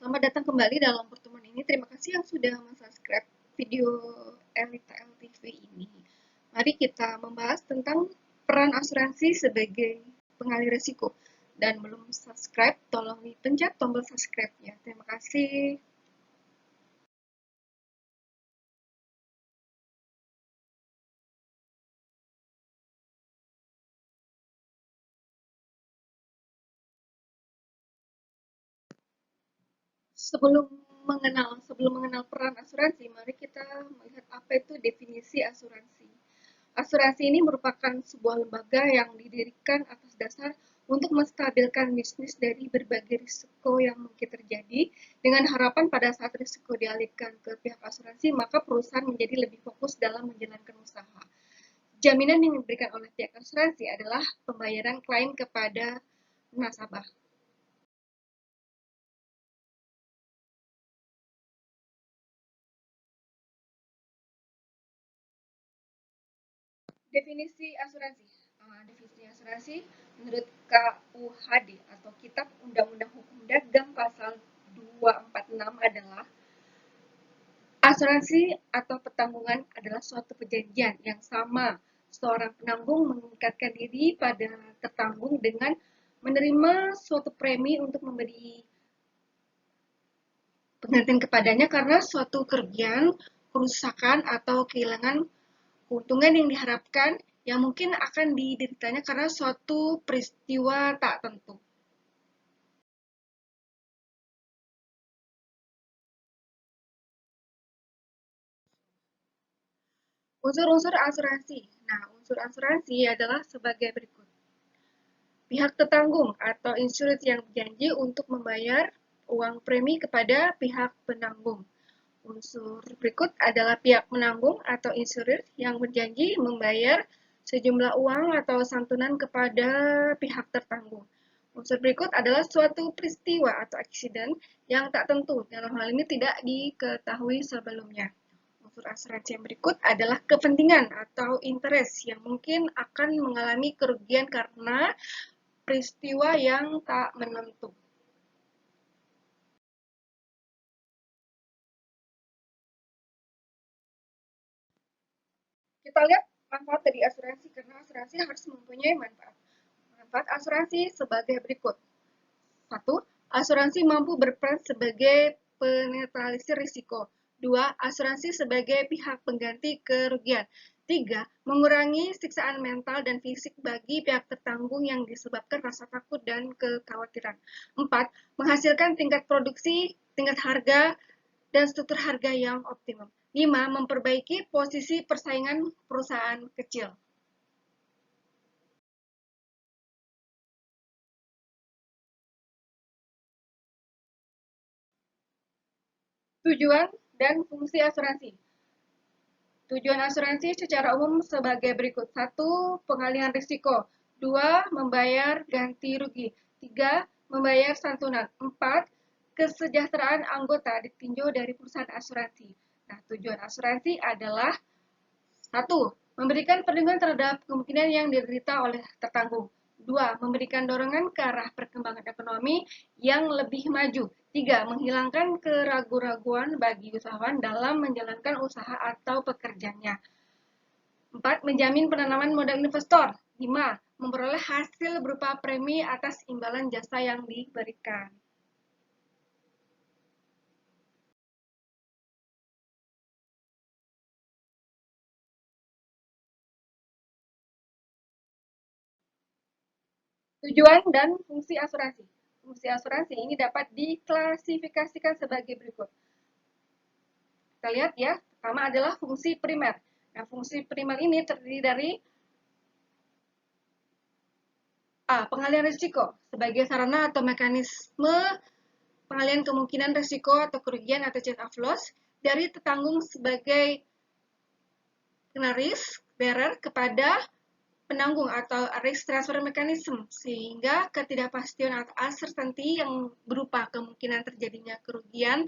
Selamat datang kembali dalam pertemuan ini. Terima kasih yang sudah subscribe video Elita LTV ini. Mari kita membahas tentang peran asuransi sebagai pengalih risiko. Dan belum subscribe, tolong dipencet tombol subscribe-nya. Terima kasih. Sebelum mengenal peran asuransi, mari kita melihat apa itu definisi asuransi. Asuransi ini merupakan sebuah lembaga yang didirikan atas dasar untuk menstabilkan bisnis dari berbagai risiko yang mungkin terjadi, dengan harapan pada saat risiko dialihkan ke pihak asuransi, maka perusahaan menjadi lebih fokus dalam menjalankan usaha. Jaminan yang diberikan oleh pihak asuransi adalah pembayaran klaim kepada nasabah. Definisi asuransi. Definisi asuransi menurut KUHD atau Kitab Undang-Undang Hukum Dagang pasal 246 adalah asuransi atau pertanggungan adalah suatu perjanjian yang sama. Seorang penanggung mengikatkan diri pada tertanggung dengan menerima suatu premi untuk memberi penggantian kepadanya karena suatu kerugian, kerusakan, atau kehilangan keuntungan yang diharapkan yang mungkin akan dideritanya karena suatu peristiwa tak tentu. Unsur-unsur asuransi. Nah, unsur asuransi adalah sebagai berikut. Pihak tertanggung atau insured yang berjanji untuk membayar uang premi kepada pihak penanggung. Unsur berikut adalah pihak menanggung atau insured yang berjanji membayar sejumlah uang atau santunan kepada pihak tertanggung. Unsur berikut adalah suatu peristiwa atau accident yang tak tentu, dalam hal ini tidak diketahui sebelumnya. Unsur asuransi yang berikut adalah kepentingan atau interest yang mungkin akan mengalami kerugian karena peristiwa yang tak menentu. Kita lihat manfaat dari asuransi, karena asuransi harus mempunyai manfaat. Manfaat asuransi sebagai berikut. 1. Asuransi mampu berperan sebagai penetralisir risiko. 2. Asuransi sebagai pihak pengganti kerugian. 3. Mengurangi siksaan mental dan fisik bagi pihak tertanggung yang disebabkan rasa takut dan kekhawatiran. 4. Menghasilkan tingkat produksi, tingkat harga, dan struktur harga yang optimum. 5. Memperbaiki posisi persaingan perusahaan kecil. Tujuan dan fungsi asuransi. Tujuan asuransi secara umum sebagai berikut. 1. Pengalihan risiko. 2. Membayar ganti rugi. 3. Membayar santunan. 4. Kesejahteraan anggota ditinjau dari perusahaan asuransi. Nah, tujuan asuransi adalah 1. Memberikan perlindungan terhadap kemungkinan yang diderita oleh tertanggung. 2. Memberikan dorongan ke arah perkembangan ekonomi yang lebih maju. 3. Menghilangkan keraguan-raguan bagi usahawan dalam menjalankan usaha atau pekerjaannya. 4. Menjamin penanaman modal investor. 5. Memperoleh hasil berupa premi atas imbalan jasa yang diberikan. Tujuan dan fungsi asuransi. Fungsi asuransi ini dapat diklasifikasikan sebagai berikut. Kita lihat ya, pertama adalah fungsi primer. Nah, fungsi primer ini terdiri dari A. Pengalihan risiko sebagai sarana atau mekanisme pengalihan kemungkinan risiko atau kerugian atau change of loss dari tertanggung sebagai kena risk bearer kepada penanggung atau risk transfer mechanism, sehingga ketidakpastian atau uncertainty yang berupa kemungkinan terjadinya kerugian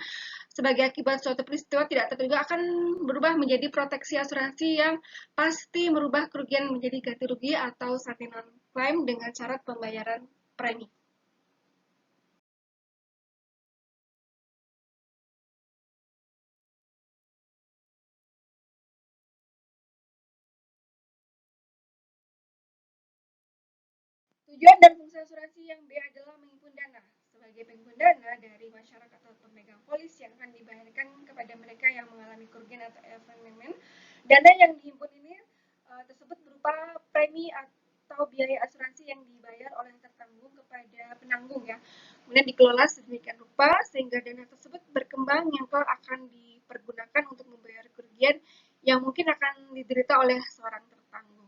sebagai akibat suatu peristiwa tidak terduga akan berubah menjadi proteksi asuransi yang pasti merubah kerugian menjadi ganti rugi atau salinan klaim dengan syarat pembayaran premi. Tujuan dan fungsi asuransi yang B adalah menghimpun dana. Sebagai penghimpun dana dari masyarakat atau pemegang polis yang akan dibayarkan kepada mereka yang mengalami kerugian atau evenement. Dana yang dihimpun ini tersebut berupa premi atau biaya asuransi yang dibayar oleh tertanggung kepada penanggung ya. Kemudian dikelola sedemikian rupa sehingga dana tersebut berkembang yang akan dipergunakan untuk membayar kerugian yang mungkin akan diderita oleh seorang tertanggung.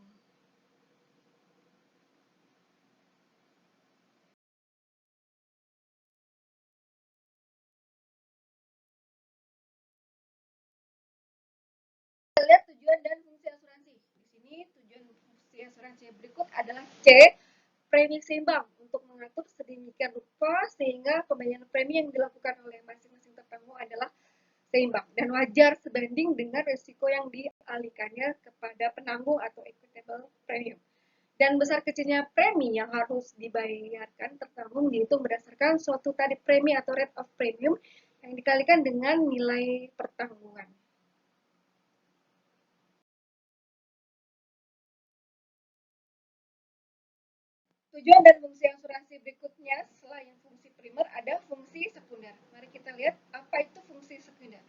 Kita lihat tujuan dan fungsi asuransi. Di sini tujuan fungsi asuransi berikut adalah C, premi seimbang untuk mengatur sedemikian rupa sehingga pembayaran premi yang dilakukan oleh masing-masing tertanggung adalah seimbang dan wajar sebanding dengan risiko yang dialihkannya kepada penanggung atau equitable premium. Dan besar kecilnya premi yang harus dibayarkan tertanggung dihitung berdasarkan suatu tarif premi atau rate of premium yang dikalikan dengan nilai pertanggungan. Tujuan dan fungsi asuransi berikutnya selain fungsi primer ada fungsi sekunder. Mari kita lihat apa itu fungsi sekunder.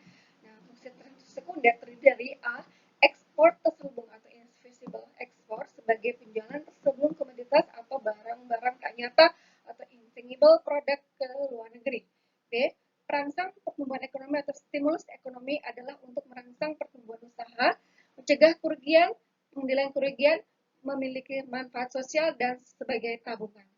Nah, fungsi sekunder terdiri dari A. Ekspor terselubung atau invisible export sebagai penjualan terselubung komoditas atau barang-barang tak nyata atau intangible product ke luar negeri. B. Perangsang pertumbuhan ekonomi atau stimulus ekonomi adalah untuk merangsang pertumbuhan usaha, mencegah kerugian, pengendalian kerugian, memiliki manfaat sosial dan sebagai tabungan.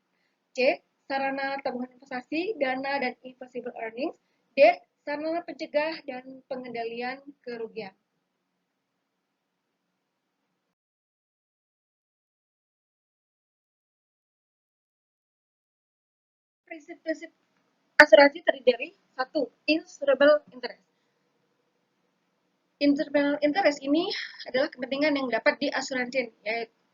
C. Sarana tabungan investasi, dana dan investable earnings. D. Sarana pencegah dan pengendalian kerugian. Prinsip-prinsip asuransi terdiri dari satu, insurable interest. Insurable interest ini adalah kepentingan yang dapat diasuransikan,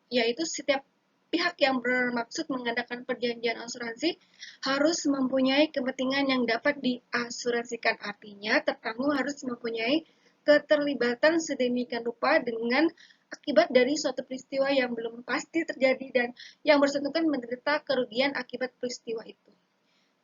yaitu setiap pihak yang bermaksud mengadakan perjanjian asuransi harus mempunyai kepentingan yang dapat diasuransikan. Artinya, tertanggung harus mempunyai keterlibatan sedemikian rupa dengan akibat dari suatu peristiwa yang belum pasti terjadi dan yang bersangkutan menderita kerugian akibat peristiwa itu.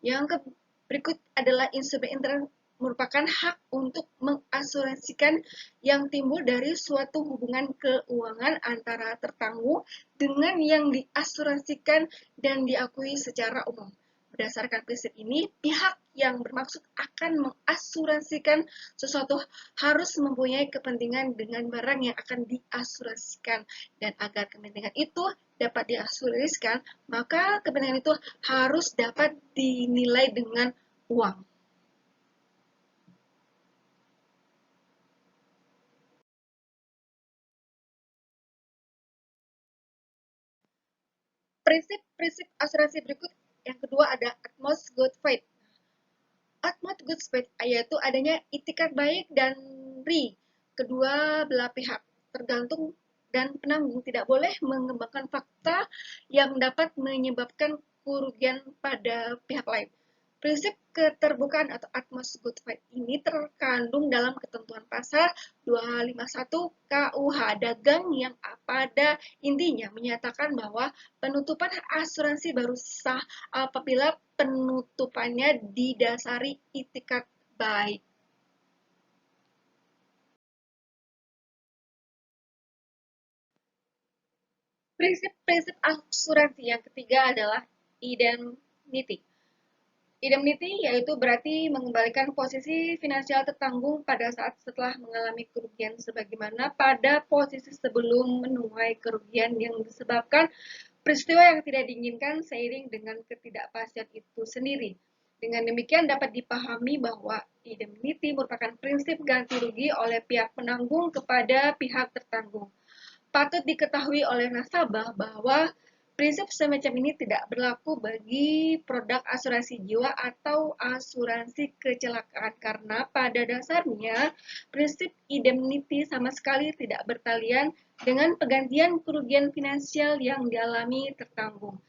Yang berikut adalah instrumen merupakan hak untuk mengasuransikan yang timbul dari suatu hubungan keuangan antara tertanggung dengan yang diasuransikan dan diakui secara umum. Berdasarkan prinsip ini, pihak yang bermaksud akan mengasuransikan sesuatu harus mempunyai kepentingan dengan barang yang akan diasuransikan. Dan agar kepentingan itu dapat diasuransikan, maka kepentingan itu harus dapat dinilai dengan uang. Prinsip-prinsip asuransi berikut yang kedua ada utmost good faith. Utmost good faith yaitu adanya itikat baik dari kedua belah pihak, tergantung dan penanggung tidak boleh mengembangkan fakta yang dapat menyebabkan kerugian pada pihak lain. Prinsip keterbukaan atau utmost good faith ini terkandung dalam ketentuan pasal 251 KUH Dagang yang pada intinya menyatakan bahwa penutupan asuransi baru sah apabila penutupannya didasari itikat baik. Prinsip-prinsip asuransi yang ketiga adalah indemnity. Indemnity yaitu berarti mengembalikan posisi finansial tertanggung pada saat setelah mengalami kerugian sebagaimana pada posisi sebelum menuai kerugian yang disebabkan peristiwa yang tidak diinginkan seiring dengan ketidakpastian itu sendiri. Dengan demikian dapat dipahami bahwa indemnity merupakan prinsip ganti rugi oleh pihak penanggung kepada pihak tertanggung. Patut diketahui oleh nasabah bahwa prinsip semacam ini tidak berlaku bagi produk asuransi jiwa atau asuransi kecelakaan karena pada dasarnya prinsip indemnity sama sekali tidak bertalian dengan penggantian kerugian finansial yang dialami tertanggung.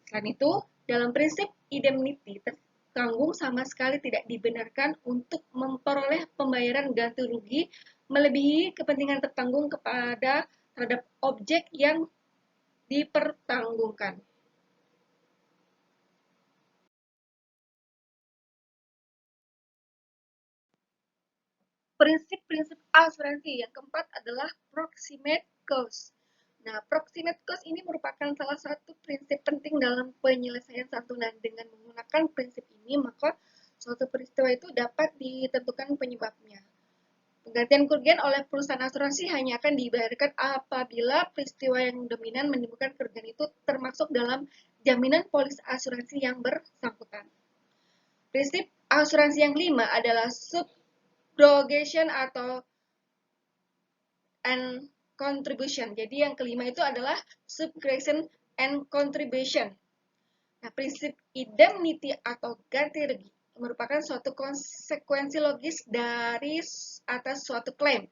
Selain itu, dalam prinsip indemnity tertanggung sama sekali tidak dibenarkan untuk memperoleh pembayaran ganti rugi melebihi kepentingan tertanggung kepada terhadap objek yang dipertanggungkan. prinsip-prinsip asuransi. Yang keempat adalah proximate cost. Nah, proximate cost ini merupakan salah satu prinsip penting dalam penyelesaian santunan. Dengan menggunakan prinsip ini, maka suatu peristiwa itu dapat ditentukan penyebabnya. Penggantian kerugian oleh perusahaan asuransi hanya akan dibayarkan apabila peristiwa yang dominan menimbulkan kerugian itu termasuk dalam jaminan polis asuransi yang bersangkutan. Prinsip asuransi yang kelima adalah subrogation atau and contribution. Jadi yang kelima itu adalah subrogation and contribution. Nah, prinsip indemnity atau ganti rugi merupakan suatu konsekuensi logis dari atas suatu klaim.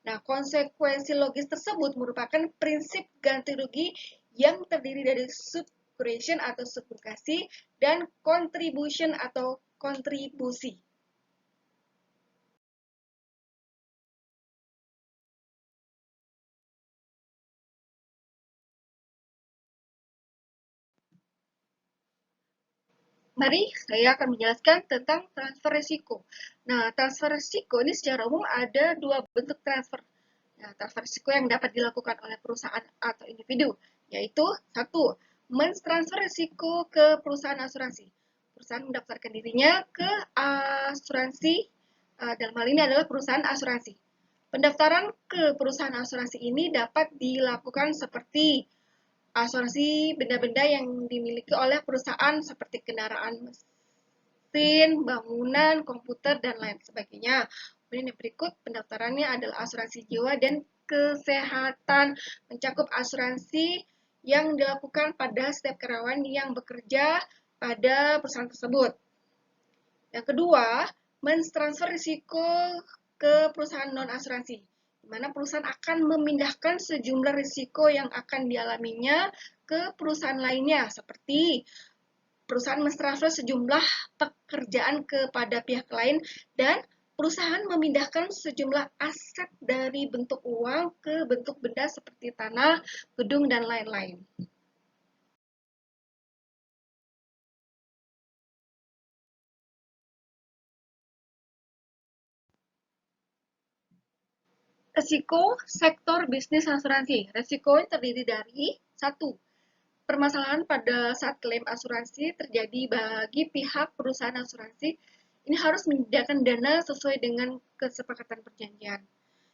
Nah, konsekuensi logis tersebut merupakan prinsip ganti rugi yang terdiri dari subrogation atau subrogasi dan contribution atau kontribusi. Mari saya akan menjelaskan tentang transfer risiko. Nah, transfer risiko ini secara umum ada dua bentuk transfer. Nah, transfer risiko yang dapat dilakukan oleh perusahaan atau individu, yaitu satu, mentransfer risiko ke perusahaan asuransi. Perusahaan mendaftarkan dirinya ke asuransi, dalam hal ini adalah perusahaan asuransi. Pendaftaran ke perusahaan asuransi ini dapat dilakukan seperti asuransi benda-benda yang dimiliki oleh perusahaan seperti kendaraan mesin, bangunan, komputer, dan lain sebagainya. Kemudian yang berikut pendaftarannya adalah asuransi jiwa dan kesehatan, mencakup asuransi yang dilakukan pada setiap karyawan yang bekerja pada perusahaan tersebut. Yang kedua, mentransfer risiko ke perusahaan non-asuransi, di mana perusahaan akan memindahkan sejumlah risiko yang akan dialaminya ke perusahaan lainnya, seperti perusahaan mentransfer sejumlah pekerjaan kepada pihak lain dan perusahaan memindahkan sejumlah aset dari bentuk uang ke bentuk benda seperti tanah, gedung, dan lain-lain. Risiko sektor bisnis asuransi. Risiko terdiri dari satu, permasalahan pada saat klaim asuransi terjadi bagi pihak perusahaan asuransi. Ini harus menyediakan dana sesuai dengan kesepakatan perjanjian.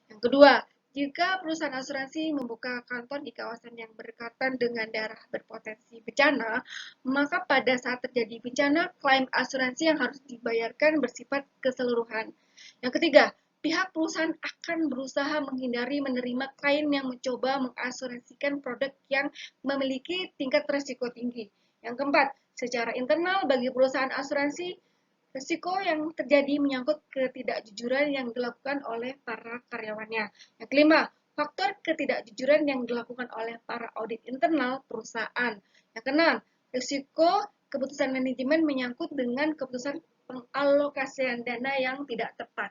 Yang kedua, jika perusahaan asuransi membuka kantor di kawasan yang berdekatan dengan daerah berpotensi bencana, maka pada saat terjadi bencana, klaim asuransi yang harus dibayarkan bersifat keseluruhan. Yang ketiga, pihak perusahaan akan berusaha menghindari menerima klien yang mencoba mengasuransikan produk yang memiliki tingkat risiko tinggi. Yang keempat, secara internal bagi perusahaan asuransi, risiko yang terjadi menyangkut ketidakjujuran yang dilakukan oleh para karyawannya. Yang kelima, faktor ketidakjujuran yang dilakukan oleh para audit internal perusahaan. Yang keenam, risiko keputusan manajemen menyangkut dengan keputusan pengalokasian dana yang tidak tepat.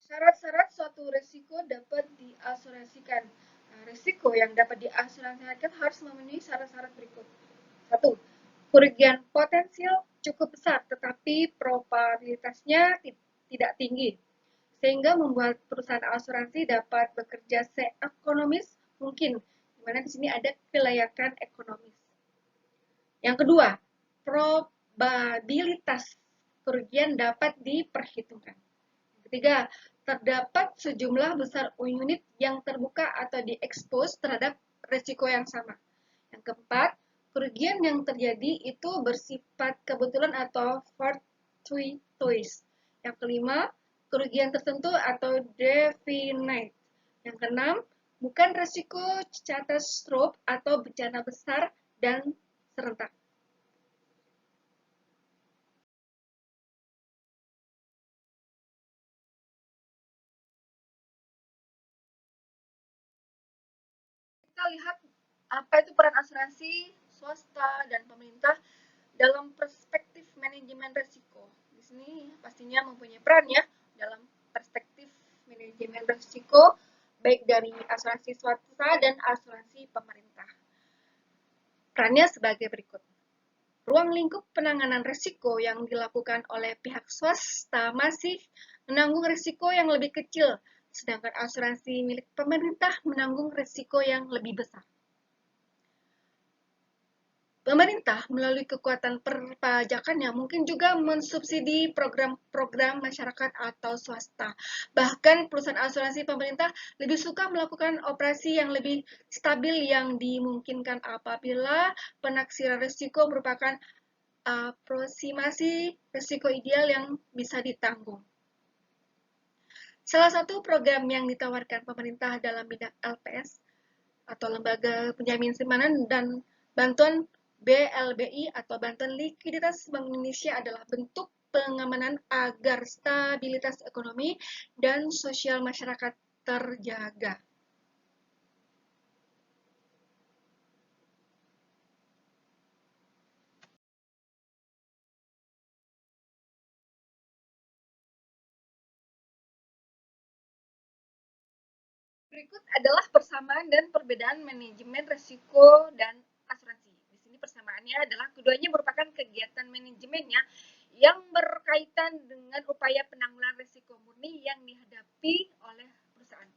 Syarat-syarat suatu risiko dapat diasuransikan. Nah, risiko yang dapat diasuransikan harus memenuhi syarat-syarat berikut. Satu, kerugian potensial cukup besar, tetapi probabilitasnya tidak tinggi, sehingga membuat perusahaan asuransi dapat bekerja seekonomis mungkin, di mana di sini ada kelayakan ekonomis. Yang kedua, probabilitas kerugian dapat diperhitungkan. Yang ketiga, terdapat sejumlah besar unit yang terbuka atau diekspos terhadap risiko yang sama. Yang keempat, kerugian yang terjadi itu bersifat kebetulan atau fortuitous. Yang kelima, kerugian tertentu atau definite. Yang keenam, bukan risiko catastrophe atau bencana besar dan serentak. Kita lihat apa itu peran asuransi swasta dan pemerintah dalam perspektif manajemen risiko. Di sini pastinya mempunyai peran ya dalam perspektif manajemen risiko. baik dari asuransi swasta dan asuransi pemerintah. Perannya sebagai berikut. Ruang lingkup penanganan risiko yang dilakukan oleh pihak swasta masih menanggung risiko yang lebih kecil, sedangkan asuransi milik pemerintah menanggung risiko yang lebih besar. Pemerintah melalui kekuatan perpajakannya mungkin juga mensubsidi program-program masyarakat atau swasta. Bahkan perusahaan asuransi pemerintah lebih suka melakukan operasi yang lebih stabil yang dimungkinkan apabila penaksiran risiko merupakan aproksimasi risiko ideal yang bisa ditanggung. Salah satu program yang ditawarkan pemerintah dalam bidang LPS atau Lembaga Penjamin Simpanan dan Bantuan BLBI atau Bantuan Likuiditas Bank Indonesia adalah bentuk pengamanan agar stabilitas ekonomi dan sosial masyarakat terjaga. Berikut adalah persamaan dan perbedaan manajemen risiko dan asuransi. Di sini persamaannya adalah keduanya merupakan kegiatan manajemennya yang berkaitan dengan upaya penanggulangan risiko murni yang dihadapi oleh perusahaan.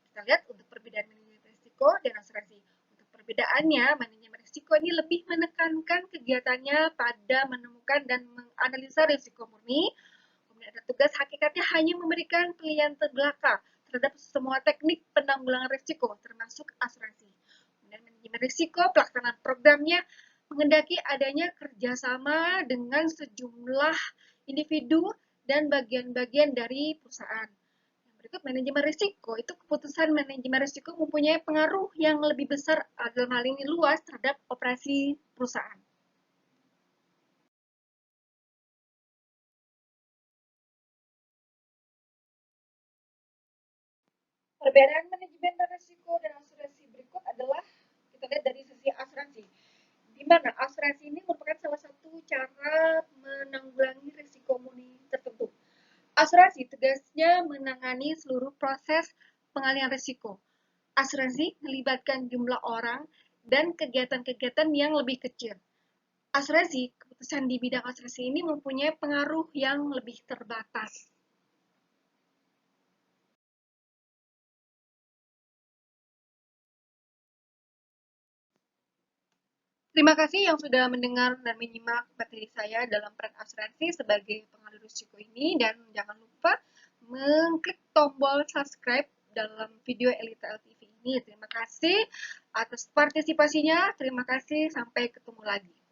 Kita lihat untuk perbedaan manajemen risiko dan asuransi. Untuk perbedaannya, manajemen risiko ini lebih menekankan kegiatannya pada menemukan dan menganalisa risiko murni. Kemudian ada tugas hakikatnya hanya memberikan pilihan terbelakang terhadap semua teknik penanggulangan risiko, termasuk asuransi. Kemudian manajemen risiko, pelaksanaan programnya menghendaki adanya kerjasama dengan sejumlah individu dan bagian-bagian dari perusahaan. Yang berikut manajemen risiko, itu keputusan manajemen risiko mempunyai pengaruh yang lebih besar dalam hal ini luas terhadap operasi perusahaan. Perbedaan manajemen risiko dan asuransi berikut adalah kita lihat dari sisi asuransi, di mana asuransi ini merupakan salah satu cara menanggulangi risiko murni tertentu. Asuransi tugasnya menangani seluruh proses pengalihan risiko. Asuransi melibatkan jumlah orang dan kegiatan-kegiatan yang lebih kecil. Asuransi, keputusan di bidang asuransi ini mempunyai pengaruh yang lebih terbatas. Terima kasih yang sudah mendengar dan menyimak materi saya dalam peran asuransi sebagai pengalih risiko ini, dan jangan lupa mengklik tombol subscribe dalam video Elita LTV ini. Terima kasih atas partisipasinya. Terima kasih, sampai ketemu lagi.